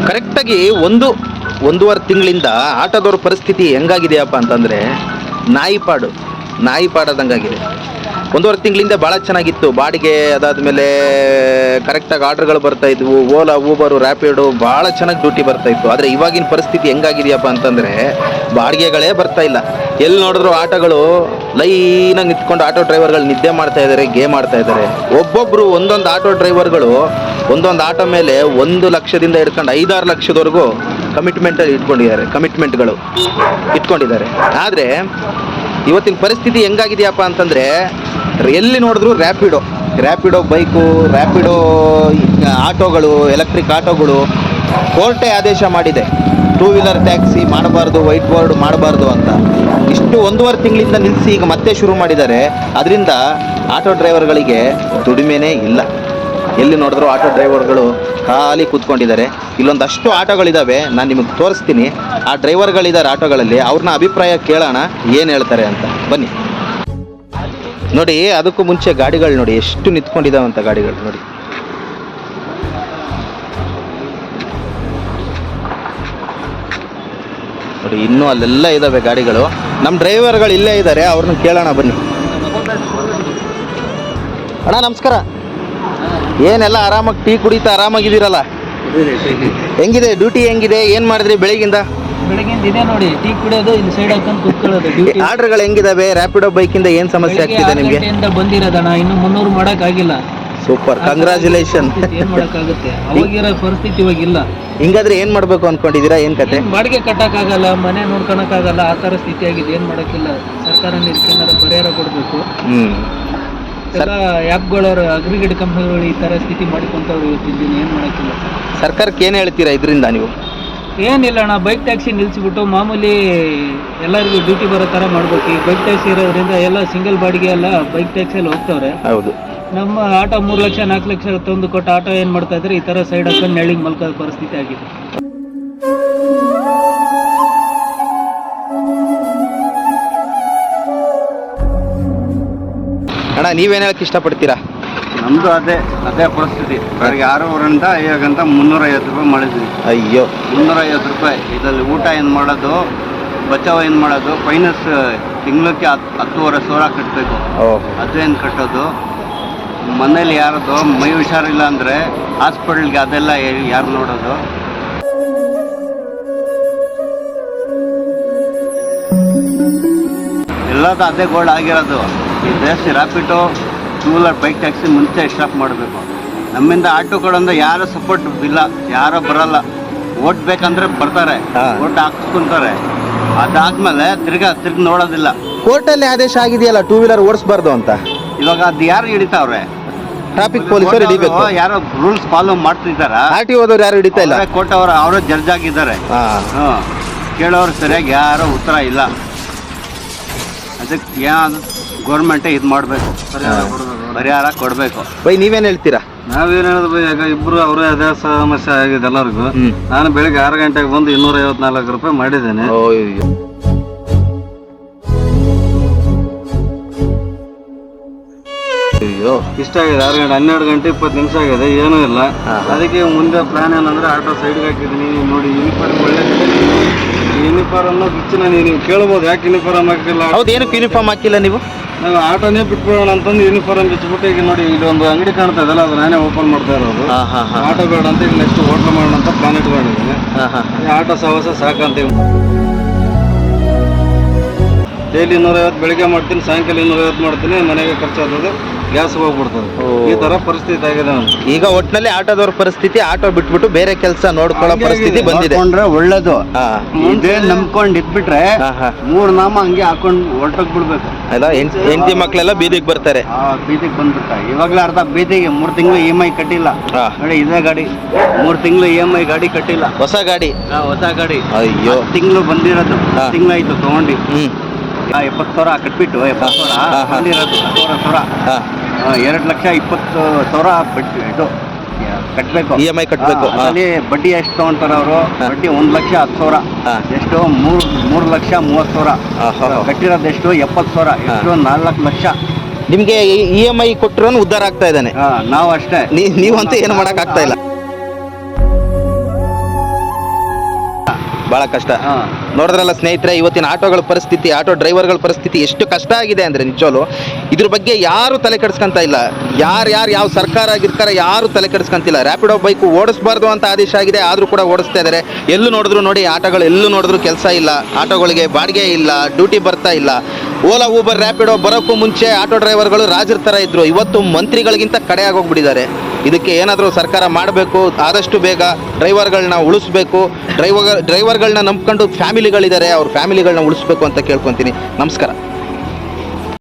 ಕರೆಕ್ಟಾಗಿ ಒಂದೂವರೆ ತಿಂಗಳಿಂದ ಆಟೋದವ್ರ ಪರಿಸ್ಥಿತಿ ಹೆಂಗಾಗಿದೆಯಪ್ಪ ಅಂತಂದರೆ ನಾಯಿ ಪಾಡೋದಂಗಾಗಿದೆ. ಒಂದೂವರೆ ತಿಂಗಳಿಂದ ಭಾಳ ಚೆನ್ನಾಗಿತ್ತು. ಬಾಡಿಗೆ ಅದಾದಮೇಲೆ ಕರೆಕ್ಟಾಗಿ ಆರ್ಡ್ರ್ಗಳು ಬರ್ತಾಯಿದ್ವು. ಓಲಾ, ಊಬರು, ರ್ಯಾಪಿಡು ಭಾಳ ಚೆನ್ನಾಗಿ ಡ್ಯೂಟಿ ಬರ್ತಾಯಿತ್ತು. ಆದರೆ ಇವಾಗಿನ ಪರಿಸ್ಥಿತಿ ಹೆಂಗಾಗಿದೆಯಪ್ಪ ಅಂತಂದರೆ ಬಾಡಿಗೆಗಳೇ ಬರ್ತಾಯಿಲ್ಲ. ಎಲ್ಲಿ ನೋಡಿದ್ರು ಆಟೋಗಳು ಲೈನಾಗಿ ನಿಂತ್ಕೊಂಡು ಆಟೋ ಡ್ರೈವರ್ಗಳು ನಿದ್ದೆ ಮಾಡ್ತಾಯಿದ್ದಾರೆ, ಗೇಮ್ ಆಡ್ತಾಯಿದ್ದಾರೆ. ಒಬ್ಬೊಬ್ಬರು ಒಂದೊಂದು ಆಟೋ ಡ್ರೈವರ್ಗಳು ಒಂದೊಂದು ಆಟೋ ಮೇಲೆ 1 ಲಕ್ಷದಿಂದ ಹಿಡ್ಕೊಂಡು 5-6 ಲಕ್ಷದವರೆಗೂ ಕಮಿಟ್ಮೆಂಟ್ಗಳು ಇಟ್ಕೊಂಡಿದ್ದಾರೆ. ಆದರೆ ಇವತ್ತಿನ ಪರಿಸ್ಥಿತಿ ಹೆಂಗಾಗಿದೆಯಪ್ಪ ಅಂತಂದರೆ ಎಲ್ಲಿ ನೋಡಿದ್ರು ರ್ಯಾಪಿಡೋ ಬೈಕು, ರ್ಯಾಪಿಡೋ ಆಟೋಗಳು, ಎಲೆಕ್ಟ್ರಿಕ್ ಆಟೋಗಳು. ಕೋರ್ಟೇ ಆದೇಶ ಮಾಡಿದೆ 2 ವೀಲರ್ ಟ್ಯಾಕ್ಸಿ ಮಾಡಬಾರ್ದು, ವೈಟ್ ಬೋರ್ಡ್ ಮಾಡಬಾರ್ದು ಅಂತ. ಇಷ್ಟು 1.5 ತಿಂಗಳಿಂದ ನಿಲ್ಲಿಸಿ ಈಗ ಮತ್ತೆ ಶುರು ಮಾಡಿದ್ದಾರೆ. ಅದರಿಂದ ಆಟೋ ಡ್ರೈವರ್ಗಳಿಗೆ ದುಡಿಮೆನೇ ಇಲ್ಲ. ಎಲ್ಲಿ ನೋಡಿದ್ರು ಆಟೋ ಡ್ರೈವರ್ಗಳು ಖಾಲಿ ಕೂತ್ಕೊಂಡಿದ್ದಾರೆ. ಇಲ್ಲೊಂದಷ್ಟು ಆಟೋಗಳಿದ್ದಾವೆ, ನಾನು ನಿಮಗೆ ತೋರಿಸ್ತೀನಿ. ಆ ಡ್ರೈವರ್ಗಳಿದ್ದಾರೆ ಆಟೋಗಳಲ್ಲಿ, ಅವ್ರನ್ನ ಅಭಿಪ್ರಾಯ ಕೇಳೋಣ ಏನು ಹೇಳ್ತಾರೆ ಅಂತ. ಬನ್ನಿ ನೋಡಿ. ಅದಕ್ಕೂ ಮುಂಚೆ ಗಾಡಿಗಳು ನೋಡಿ ಎಷ್ಟು ನಿಂತ್ಕೊಂಡಿದ್ದಾವಂತ ಗಾಡಿಗಳು ನೋಡಿ. ನೋಡಿ ಇನ್ನೂ ಅಲ್ಲೆಲ್ಲ ಇದ್ದಾವೆ ಗಾಡಿಗಳು. ನಮ್ಮ ಡ್ರೈವರ್ಗಳು ಇಲ್ಲೇ ಇದ್ದಾರೆ, ಅವ್ರನ್ನ ಕೇಳೋಣ ಬನ್ನಿ. ಅಣ್ಣ ನಮಸ್ಕಾರ. ಏನೆಲ್ಲ ಆರಾಮಾಗಿ ಟೀ ಕುಡಿತಾ ಆರಾಮಾಗಿದ್ದೀರಲ್ಲ? ಹೆಂಗಿದೆ ಡ್ಯೂಟಿ, ಹೆಂಗಿದೆ, ಏನು ಮಾಡಿದ್ರಿ ಬೆಳಗಿಂದ ಇದೆ ನೋಡಿ? ಟೀ ಕುಡಿಯೋದು, ಇಲ್ಲಿ ಸೈಡ್ ಹಾಕೊಂಡು ಕೂತ್ಕೊಳ್ಳೋದು. ಆರ್ಡರ್ಗಳು ಹೆಂಗಿದಾವೆ? ರ್ಯಾಪಿಡೋ ಬೈಕಿಂದ ಏನು ಸಮಸ್ಯೆ ಆಗ್ತಿದೆ ನಿಮಗೆ? ಬಂದಿರೋದಣ್ಣ, ಇನ್ನು 300 ಮಾಡೋಕ್ಕಾಗಿಲ್ಲ. Super, congratulation. ಏನು ಮಾಡೋಕ್ಕಾಗುತ್ತೆ? ಅವಾಗಿರೋ ಪರಿಸ್ಥಿತಿ ಇವಾಗಿಲ್ಲ. ಹಿಂಗಾದ್ರೆ ಏನು ಮಾಡಬೇಕು ಅಂದ್ಕೊಂಡಿದ್ದೀರಾ? ಏನು ಕತೆ? ಬಾಡಿಗೆ ಕಟ್ಟೋಕ್ಕಾಗಲ್ಲ, ಮನೆ ನೋಡ್ಕೊಳಕ್ಕಾಗಲ್ಲ, ಆ ಥರ ಸ್ಥಿತಿ ಆಗಿದೆ. ಏನು ಮಾಡೋಕ್ಕಿಲ್ಲ. ಸರ್ಕಾರ ಇದಕ್ಕೇನಾದ್ರು ಪರಿಹಾರ ಕೊಡಬೇಕು. ಎಲ್ಲ ಆ್ಯಪ್ಗಳವರು, ಅಗ್ರಿಗೇಟ್ ಕಂಪ್ನಿಗಳು ಈ ಥರ ಸ್ಥಿತಿ ಮಾಡಿಕೊಂತವ್ರು ಇವತ್ತಿದ್ದೀನಿ. ಏನು ಮಾಡೋಕ್ಕಿಲ್ಲ. ಸರ್ಕಾರಕ್ಕೆ ಏನು ಹೇಳ್ತೀರಾ ಇದರಿಂದ ನೀವು? ಏನಿಲ್ಲ ಅಣ್ಣ, ಬೈಕ್ ಟ್ಯಾಕ್ಸಿ ನಿಲ್ಲಿಸ್ಬಿಟ್ಟು ಮಾಮೂಲಿ ಎಲ್ಲರಿಗೂ ಡ್ಯೂಟಿ ಬರೋ ಥರ ಮಾಡ್ಬೇಕು. ಈ ಬೈಕ್ ಟ್ಯಾಕ್ಸಿ ಇರೋದ್ರಿಂದ ಎಲ್ಲ ಸಿಂಗಲ್ ಬಾಡಿಗೆ ಎಲ್ಲ ಬೈಕ್ ಟ್ಯಾಕ್ಸಿಯಲ್ಲಿ ಹೋಗ್ತವ್ರೆ. ಹೌದು. ನಮ್ಮ ಆಟೋ 3 ಲಕ್ಷ 4 ಲಕ್ಷ ತಂದು ಕೊಟ್ಟು ಆಟೋ ಏನು ಮಾಡ್ತಾ ಇದ್ರೆ ಈ ಥರ ಸೈಡ್ ಹಾಕೊಂಡು ನೆಳ್ಳಿಗೆ ಮಲ್ಕೋ ಪರಿಸ್ಥಿತಿ ಆಗಿದೆ. ಅಣ್ಣ ನೀವೇನು ಹೇಳಕ್ಕೆ ಇಷ್ಟಪಡ್ತೀರಾ? ನಮ್ಮದು ಅದೇ ಪರಿಸ್ಥಿತಿ. ಬೆಳಗ್ಗೆ 6:30 ಈಗಂತ 350 ರೂಪಾಯಿ ಮಾಡಿದ್ವಿ. ಅಯ್ಯೋ, 350 ರೂಪಾಯಿ. ಇದರಲ್ಲಿ ಊಟ ಏನು ಮಾಡೋದು, ಬಚಾವ್ ಏನು ಮಾಡೋದು, ಫೈನಾನ್ಸ್ ತಿಂಗಳಕ್ಕೆ 10,500 ಕಟ್ಟಬೇಕು. ಅದೇನು ಕಟ್ಟೋದು? ಮನೇಲಿ ಯಾರದು ಮೈ ಹುಷಾರಿಲ್ಲ ಅಂದರೆ ಹಾಸ್ಪಿಟಲ್ಗೆ ಅದೆಲ್ಲ ಯಾರು ನೋಡೋದು? ಎಲ್ಲದು ಅದೇ ಗೋಲ್ಡ್ ಆಗಿರೋದು. ಈ ದೇಶ ರ್ಯಾಪಿಡೋ, 2 ವೀಲರ್ ಬೈಕ್ ಟ್ಯಾಕ್ಸಿ ಮುಂಚೆ ಸ್ಟಾಪ್ ಮಾಡಬೇಕು. ನಮ್ಮಿಂದ ಆಟೋಗಳಿಂದ ಯಾರು ಸಪೋರ್ಟ್ ಇಲ್ಲ, ಯಾರೋ ಬರಲ್ಲ. ಓಟ್ ಬೇಕಂದ್ರೆ ಬರ್ತಾರೆ, ಓಟ್ ಹಾಕ್ಸ್ಕೊಂತಾರೆ. ಅದಾದ್ಮೇಲೆ ತಿರ್ಗಿ ನೋಡೋದಿಲ್ಲ. ಕೋರ್ಟಲ್ಲಿ ಆದೇಶ ಆಗಿದೆಯಲ್ಲ 2 ವೀಲರ್ ಓಡಿಸ್ಬಾರ್ದು ಅಂತ. ಇವಾಗ ಅದು ಯಾರು ಹಿಡಿತಾವ್ರೆ? ಟ್ರಾಫಿಕ್ ಪೊಲೀಸರು ಹಿಡಿಬೇಕು. ಯಾರೋ ರೂಲ್ಸ್ ಫಾಲೋ ಮಾಡ್ತಿದ್ದಾರ? RTO ಹೋದವ್ರು ಯಾರು ಹಿಡಿತಾ ಇಲ್ಲ. ಕೋರ್ಟ್ ಅವರೇ ಜಡ್ಜ್ ಆಗಿದ್ದಾರೆ. ಕೇಳೋರು ಸರಿಯಾಗಿ ಯಾರೋ ಉತ್ತರ ಇಲ್ಲ. ಅದಕ್ಕೆ ಏನಾದ್ರು ಗೌರ್ಮೆಂಟೇ ಇದು ಮಾಡಬೇಕು, ಪರಿಹಾರ ಕೊಡಬೇಕು. ಬೈ ನೀವೇನು ಹೇಳ್ತೀರಾ? ನಾವೇನು ಹೇಳೋದು ಬೈ, ಈಗ ಇಬ್ಬರು ಅವರೇ ಅದೇ ಸಮಸ್ಯೆ ಆಗಿದೆ ಎಲ್ಲರಿಗೂ. ನಾನು ಬೆಳಿಗ್ಗೆ 6 ಗಂಟೆಗೆ ಬಂದು 254 ರೂಪಾಯಿ ಮಾಡಿದ್ದೇನೆ. ಇಷ್ಟ ಆಗಿದೆ. 6 ಗಂಟೆ 12 ಗಂಟೆ 20 ನಿಮಿಷ ಆಗಿದೆ, ಏನೂ ಇಲ್ಲ. ಅದಕ್ಕೆ ಮುಂದೆ ಪ್ಲಾನ್ ಏನಂದ್ರೆ ಆಟೋ ಸೈಡ್ಗೆ ಹಾಕಿದ್ದೀನಿ. ನೋಡಿ ಯೂನಿಫಾರ್ಮ್ ಒಳ್ಳೆದಿದೆ. ಯೂನಿಫಾರ್ಮ್ ಬಿಚ್ಚಿನ ನೀವು ಕೇಳ್ಬೋದು, ಯಾಕೆ ಯೂನಿಫಾರ್ಮ್ ಹಾಕಿಲ್ಲ? ಹೌದು, ಏನಕ್ಕೆ ಯೂನಿಫಾರ್ಮ್ ಹಾಕಿಲ್ಲ ನೀವು? ನಾವು ಆಟೋನೇ ಬಿಟ್ಬಿಡೋಣ ಅಂತಂದು ಯೂನಿಫಾರ್ಮ್ ಬಿಚ್ಚಿಬಿಟ್ಟು ಈಗ ನೋಡಿ ಇಲ್ಲಿ ಒಂದು ಅಂಗಡಿ ಕಾಣ್ತಾ ಇದಲ್ಲ, ಅದು ನಾನೇ ಓಪನ್ ಮಾಡ್ತಾ ಇರೋದು. ಆಟೋ ಬೇಡ ಅಂತ ಈಗ ನೆಕ್ಸ್ಟ್ ಹೋಟ್ಲ್ ಮಾಡೋಣ ಅಂತ ಪ್ಲಾನ್ ಇಟ್ಕೊಂಡಿದ್ದೀನಿ. ಆಟೋ ಸಹವಾಸ ಸಾಕಂತೀವಿ. ಡೈಲಿ 250 ಬೆಳಿಗ್ಗೆ ಮಾಡ್ತೀನಿ, ಸಾಯಂಕಾಲ 250 ಮಾಡ್ತೀನಿ. ಮನೆಗೆ ಖರ್ಚಾಗ್ತದೆ, ಗ್ಯಾಸ್ ಹೋಗ್ಬಿಡ್ತದೆ. ಈ ತರ ಪರಿಸ್ಥಿತಿ ಆಗಿದೆ. ಈಗ ಒಟ್ಟಿನಲ್ಲಿ ಆಟೋದವ್ರ ಪರಿಸ್ಥಿತಿ, ಆಟೋ ಬಿಟ್ಬಿಟ್ಟು ಬೇರೆ ಕೆಲಸ ನೋಡ್ಕೊಳ್ಳೋ ಪರಿಸ್ಥಿತಿ ಬಂದಿದೆ. ಒಳ್ಳೇದು. ಇದೇ ನಂಬ್ಕೊಂಡು ಇದ್ಬಿಟ್ರೆ 3 ನಾಮ ಹಂಗೆ ಹಾಕೊಂಡು ಹೊರಟೋಗ್ಬಿಡ್ಬೇಕು. ಅಲ್ಲ, ಹೆಂಡತಿ ಮಕ್ಕಳೆಲ್ಲ ಬೀದಿಗೆ ಬರ್ತಾರೆ. ಬೀದಿಗೆ ಬಂದ್ಬಿಡ್ತಾರೆ. ಇವಾಗಲೇ ಅರ್ಧ ಬೀದಿಗೆ 3 ತಿಂಗಳು EMI ಕಟ್ಟಿಲ್ಲ. ನೋಡಿ ಇದೇ ಗಾಡಿ 3 ತಿಂಗಳು EMI ಗಾಡಿ ಕಟ್ಟಿಲ್ಲ. ಹೊಸ ಗಾಡಿ. ಅಯ್ಯೋ, ತಿಂಗಳು ಬಂದಿರೋದು, ತಿಂಗಳಾಯ್ತು ತಗೊಂಡು. 70,000 ಕಟ್ಬಿಟ್ಟು 70,000 ಬಂದಿರೋದು. 2,20,000 ಇದು ಕಟ್ಟಬೇಕು. EMI ಕಟ್ಟಬೇಕು. ಅಲ್ಲಿ ಬಡ್ಡಿ ಎಷ್ಟು ತಗೊಂತಾರೆ ಅವರು? ಬಡ್ಡಿ 1,10,000. ಎಷ್ಟು? 3,30,000. ಕಟ್ಟಿರೋದು ಎಷ್ಟು? 70,000. ಎಷ್ಟು? 4 ಲಕ್ಷ. ನಿಮ್ಗೆ EMI ಕೊಟ್ಟರು ಉದ್ಧಾರ ಆಗ್ತಾ ಇದ್ದಾನೆ. ನಾವು ಅಷ್ಟೇ. ನೀವಂತೂ ಏನು ಮಾಡಕ್ ಆಗ್ತಾ ಇಲ್ಲ. ಭಾಳ ಕಷ್ಟ. ಹಾಂ ನೋಡಿದ್ರಲ್ಲ ಸ್ನೇಹಿತರೆ, ಇವತ್ತಿನ ಆಟೋಗಳ ಪರಿಸ್ಥಿತಿ, ಆಟೋ ಡ್ರೈವರ್ಗಳ ಪರಿಸ್ಥಿತಿ ಎಷ್ಟು ಕಷ್ಟ ಆಗಿದೆ ಅಂದರೆ ನಿಜವೂ ಇದ್ರ ಬಗ್ಗೆ ಯಾರು ತಲೆ ಕೆಡಿಸ್ಕೊಂತ ಇಲ್ಲ. ಯಾರು ಯಾವ ಸರ್ಕಾರ ಆಗಿರ್ತಾರೆ ಯಾರು ತಲೆ ಕೆಡಿಸ್ಕೊಂತಿಲ್ಲ. ರ್ಯಾಪಿಡೋ ಬೈಕು ಓಡಿಸಬಾರ್ದು ಅಂತ ಆದೇಶ ಆಗಿದೆ, ಆದರೂ ಕೂಡ ಓಡಿಸ್ತಾ ಇದ್ದಾರೆ. ಎಲ್ಲೂ ನೋಡಿದ್ರು ನೋಡಿ ಆಟೋಗಳು, ಎಲ್ಲೂ ನೋಡಿದ್ರು ಕೆಲಸ ಇಲ್ಲ, ಆಟೋಗಳಿಗೆ ಬಾಡಿಗೆ ಇಲ್ಲ, ಡ್ಯೂಟಿ ಬರ್ತಾ ಇಲ್ಲ. ಓಲಾ ಊಬರ್ ರ್ಯಾಪಿಡೋ ಬರೋಕ್ಕೂ ಮುಂಚೆ ಆಟೋ ಡ್ರೈವರ್ಗಳು ರಾಜರ ಥರ ಇದ್ದರು, ಇವತ್ತು ಮಂತ್ರಿಗಳಿಗಿಂತ ಕಡೆ ಆಗೋಗ್ಬಿಟ್ಟಿದ್ದಾರೆ. ಇದಕ್ಕೆ ಏನಾದರೂ ಸರ್ಕಾರ ಮಾಡಬೇಕು, ಆದಷ್ಟು ಬೇಗ ಡ್ರೈವರ್ಗಳನ್ನ ಉಳಿಸ್ಬೇಕು. ಡ್ರೈವರ್ಗಳನ್ನ ನಂಬ್ಕೊಂಡು ಫ್ಯಾಮಿಲಿಗಳಿದ್ದಾರೆ, ಅವ್ರ ಫ್ಯಾಮಿಲಿಗಳನ್ನ ಉಳಿಸ್ಬೇಕು ಅಂತ ಕೇಳ್ಕೊತೀನಿ. ನಮಸ್ಕಾರ.